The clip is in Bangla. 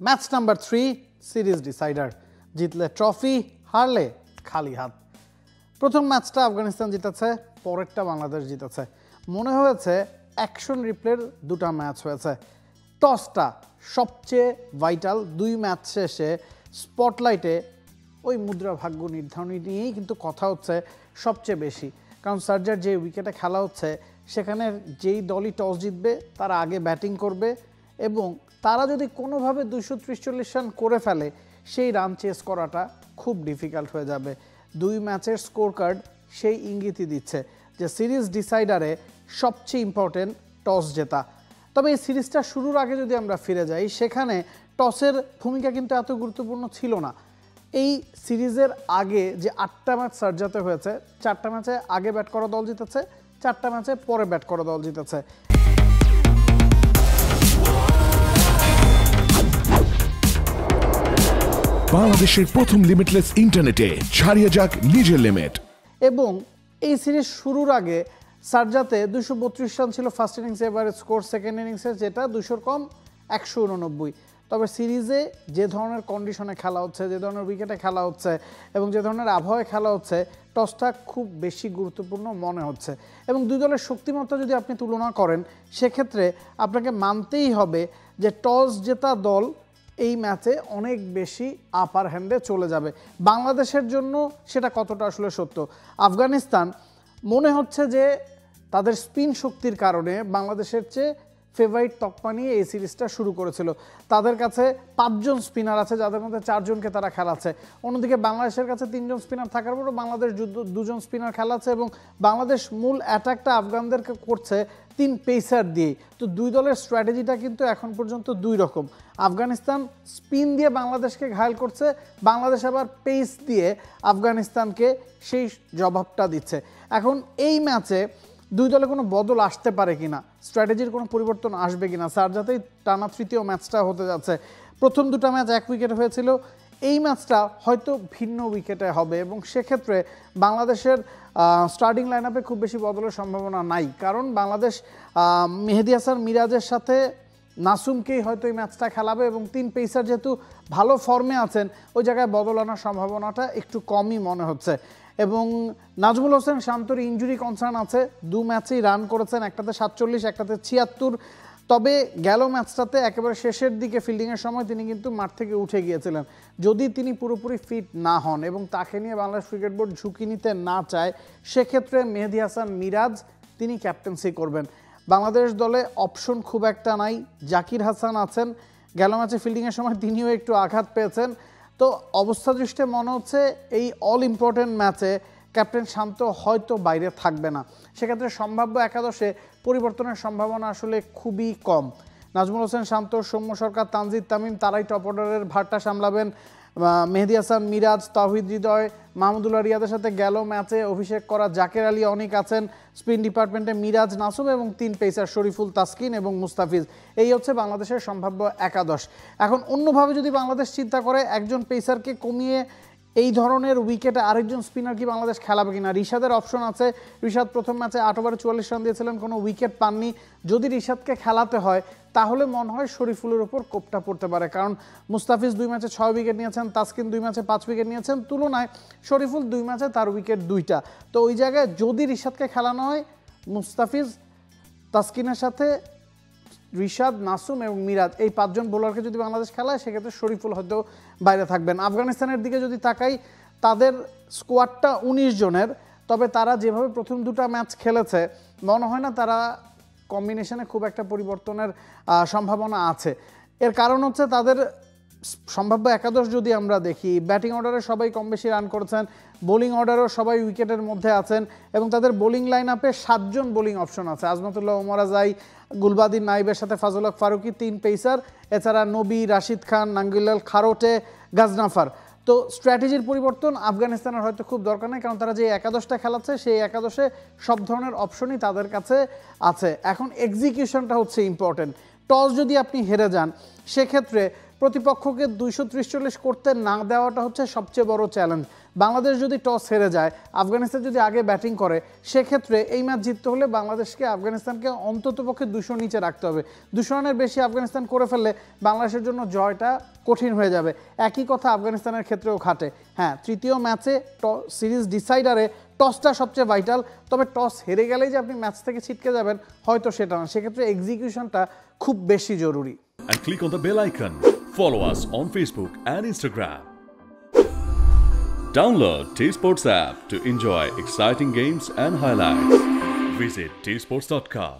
ম্যাচ নাম্বার 3 সিরিজ ডিসাইডার, জিতলে ট্রফি, হারলে খালি হাত। প্রথম ম্যাচটা আফগানিস্তান জিতেছে, পরেরটা বাংলাদেশ জিতেছে। মনে হয়েছে অ্যাকশন রিপ্লের দুটো ম্যাচ হয়েছে। টসটা সবচেয়ে ভাইটাল, দুই ম্যাচ শেষে স্পটলাইটে ওই মুদ্রা ভাগ্য নির্ধারণ নিয়েই কিন্তু কথা হচ্ছে সবচেয়ে বেশি। কারণ সার্জার যে উইকেটে খেলা হচ্ছে সেখানে যেই দলই টস জিতবে তারা আগে ব্যাটিং করবে এবং তারা যদি কোনোভাবে 230-40 রান করে ফেলে সেই রান চেস করাটা খুব ডিফিকাল্ট হয়ে যাবে। দুই ম্যাচের স্কোর কার্ড সেই ইঙ্গিতই দিচ্ছে যে সিরিজ ডিসাইডারে সবচেয়ে ইম্পর্টেন্ট টস জেতা। তবে এই সিরিজটা শুরুর আগে যদি আমরা ফিরে যাই, সেখানে টসের ভূমিকা কিন্তু এত গুরুত্বপূর্ণ ছিল না। এই সিরিজের আগে যে 8টা ম্যাচ সার্জাতে হয়েছে, 4টা ম্যাচে আগে ব্যাট করা দল জিতেছে, 4টা ম্যাচে পরে ব্যাট করা দল জিতেছে। বাংলাদেশের প্রথম লিমিটলেস ইন্টারনেটে ছাড়িয়ে যাক নিজের লিমিট। এবং এই সিরিজ শুরুর আগে সার্জাতে 232 রান ছিল ফার্স্ট ইনিংসে এভারেজ স্কোর, সেকেন্ড ইনিংসে যেটা 200 কম 189। তবে সিরিজে যে ধরনের কন্ডিশনে খেলা হচ্ছে, যে ধরনের উইকেটে খেলা হচ্ছে এবং যে ধরনের আবহাওয়ায় খেলা হচ্ছে, টসটা খুব বেশি গুরুত্বপূর্ণ মনে হচ্ছে। এবং দুই দলের শক্তিমত্তা যদি আপনি তুলনা করেন সেক্ষেত্রে আপনাকে মানতেই হবে যে টস জেতা দল এই ম্যাচে অনেক বেশি আপার হ্যান্ডে চলে যাবে। বাংলাদেশের জন্য সেটা কতটা আসলে সত্য, আফগানিস্তান মনে হচ্ছে যে তাদের স্পিন শক্তির কারণে বাংলাদেশের চেয়ে ফেভারিট তকমা নিয়ে এই সিরিজটা শুরু করেছিল। তাদের কাছে 5 জন স্পিনার আছে, যাদের মধ্যে 4 জনকে তারা খেলাচ্ছে। অন্যদিকে বাংলাদেশের কাছে 3 জন স্পিনার থাকার পরও বাংলাদেশ 2 জন স্পিনার খেলাচ্ছে এবং বাংলাদেশ মূল অ্যাটাকটা আফগানদেরকে করছে 3 পেসার দিয়েই। তো দুই দলের স্ট্র্যাটেজিটা কিন্তু এখন পর্যন্ত দুই রকম। আফগানিস্তান স্পিন দিয়ে বাংলাদেশকে ঘায়েল করছে, বাংলাদেশ আবার পেস দিয়ে আফগানিস্তানকে সেই জবাবটা দিচ্ছে। এখন এই ম্যাচে দুই দলে কোনো বদল আসতে পারে কিনা, স্ট্র্যাটেজির কোনো পরিবর্তন আসবে কিনা, সার্জাতেই টানা তৃতীয় ম্যাচটা হতে যাচ্ছে। প্রথম দুটো ম্যাচ 1 উইকেটে হয়েছিল, এই ম্যাচটা হয়তো ভিন্ন উইকেটে হবে এবং সেক্ষেত্রে বাংলাদেশের স্টার্টিং লাইন আপে খুব বেশি বদলের সম্ভাবনা নাই। কারণ বাংলাদেশ মেহেদী হাসান মিরাজের সাথে নাসুমকেই হয়তো এই ম্যাচটা খেলাবে এবং 3 পেসার যেহেতু ভালো ফর্মে আছেন, ওই জায়গায় বদল আনার সম্ভাবনাটা একটু কমই মনে হচ্ছে। এবং নাজমুল হোসেন শান্তর ইনজুরি কনসার্ন আছে, 2 ম্যাচেই রান করেছেন, একটাতে 47, একটাতে 76। তবে গেল ম্যাচটাতে একেবারে শেষের দিকে ফিল্ডিংয়ের সময় তিনি কিন্তু মাঠ থেকে উঠে গিয়েছিলেন। যদি তিনি পুরোপুরি ফিট না হন এবং তাকে নিয়ে বাংলাদেশ ক্রিকেট বোর্ড ঝুঁকি নিতে না চায়, সেক্ষেত্রে মেহেদী হাসান মিরাজ তিনি ক্যাপ্টেন্সি করবেন। বাংলাদেশ দলে অপশন খুব একটা নাই, জাকির হাসান আছেন, গেল ম্যাচে ফিল্ডিংয়ের সময় তিনিও একটু আঘাত পেয়েছেন। তো অবস্থা দৃষ্টে মনে হচ্ছে এই অল ইম্পর্টেন্ট ম্যাচে ক্যাপ্টেন শান্ত হয়তো বাইরে থাকবে না। সেক্ষেত্রে সম্ভাব্য একাদশে পরিবর্তনের সম্ভাবনা আসলে খুবই কম। নাজমুল হোসেন শান্ত, সৌম্য সরকার, তানজিদ তামিম তারাই টপ অর্ডারের ভারটা সামলাবেন। মেহেদী হাসান মিরাজ, তাওহিদ হৃদয়, মাহমুদুল্লাহ রিয়াদের সাথে গেল ম্যাচে অভিষেক করা জাকের আলী অনেক আছেন। স্পিন ডিপার্টমেন্টে মিরাজ, নাসুম এবং 3 পেসার শরীফুল, তাসকিন এবং মুস্তাফিজ। এই হচ্ছে বাংলাদেশের সম্ভাব্য একাদশ। এখন অন্যভাবে যদি বাংলাদেশ চিন্তা করে, একজন পেসারকে কমিয়ে এই ধরনের উইকেটে আরেকজন স্পিনার কি বাংলাদেশ খেলাবে কিনা। রিশাদের অপশন আছে, রিশাদ প্রথম ম্যাচে 8 ওভারে 44 রান দিয়েছিলেন, কোনো উইকেট পাননি। যদি রিশাদকে খেলাতে হয় তাহলে মনে হয় শরীফুলের ওপর কোপটা পড়তে পারে, কারণ মুস্তাফিজ 2 ম্যাচে 6 উইকেট নিয়েছেন, তাসকিন 2 ম্যাচে 5 উইকেট নিয়েছেন, তুলনায় শরীফুল 2 ম্যাচে তার উইকেট 2টা। তো ওই জায়গায় যদি রিশাদকে খেলানো হয়, মুস্তাফিজ, তাসকিনের সাথে রিশাদ, নাসুম এবং মিরাজ, এই 5 জন বোলারকে যদি বাংলাদেশ খেলায় সেক্ষেত্রে শরীফুল হয়তো বাইরে থাকবেন। আফগানিস্তানের দিকে যদি তাকাই, তাদের স্কোয়াডটা 19 জনের, তবে তারা যেভাবে প্রথম 2টা ম্যাচ খেলেছে মনে হয় না তারা কম্বিনেশনে খুব একটা পরিবর্তনের সম্ভাবনা আছে। এর কারণ হচ্ছে তাদের সম্ভাব্য একাদশ যদি আমরা দেখি, ব্যাটিং অর্ডারে সবাই কম বেশি রান করেছেন, বোলিং অর্ডারেও সবাই উইকেটের মধ্যে আছেন এবং তাদের বোলিং লাইন আপে 7 জন বোলিং অপশন আছে। আজমতুল্লাহ ওমর আজাই, গুলবাদিন নাইবের সাথে ফাজল হক ফারুকি 3 পেসার, এছাড়া নবী, রাশিদ খান, নাঙ্গুলাল খারোটে, গাজনাফার। তো স্ট্র্যাটেজির পরিবর্তন আফগানিস্তানের হয়তো খুব দরকার নেই, কারণ তারা যে একাদশটা খেলাচ্ছে সেই একাদশে সব ধরনের অপশনই তাদের কাছে আছে। এখন এক্সিকিউশনটা হচ্ছে ইম্পর্টেন্ট। টস যদি আপনি হেরে যান সেক্ষেত্রে প্রতিপক্ষকে 230-40 করতে না দেওয়াটা হচ্ছে সবচেয়ে বড় চ্যালেঞ্জ। বাংলাদেশ যদি টস হেরে যায়, আফগানিস্তান যদি আগে ব্যাটিং করে, সেক্ষেত্রে এই ম্যাচ জিততে হলে বাংলাদেশকে আফগানিস্তানকে অন্ততপক্ষে 200 নিচে রাখতে হবে। 200 রানের বেশি আফগানিস্তান করে ফেললে বাংলাদেশের জন্য জয়টা কঠিন হয়ে যাবে। একই কথা আফগানিস্তানের ক্ষেত্রেও খাটে। হ্যাঁ, তৃতীয় ম্যাচে সিরিজ ডিসাইডারে টসটা সবচেয়ে ভাইটাল, তবে টস হেরে গেলেই যে আপনি ম্যাচ থেকে ছিটকে যাবেন হয়তো সেটা না, সেক্ষেত্রে এক্সিকিউশনটা খুব বেশি জরুরি। And click on the bell icon. Follow us on Facebook and Instagram. Download T-Sports app to enjoy exciting games and highlights. Visit tsports.com.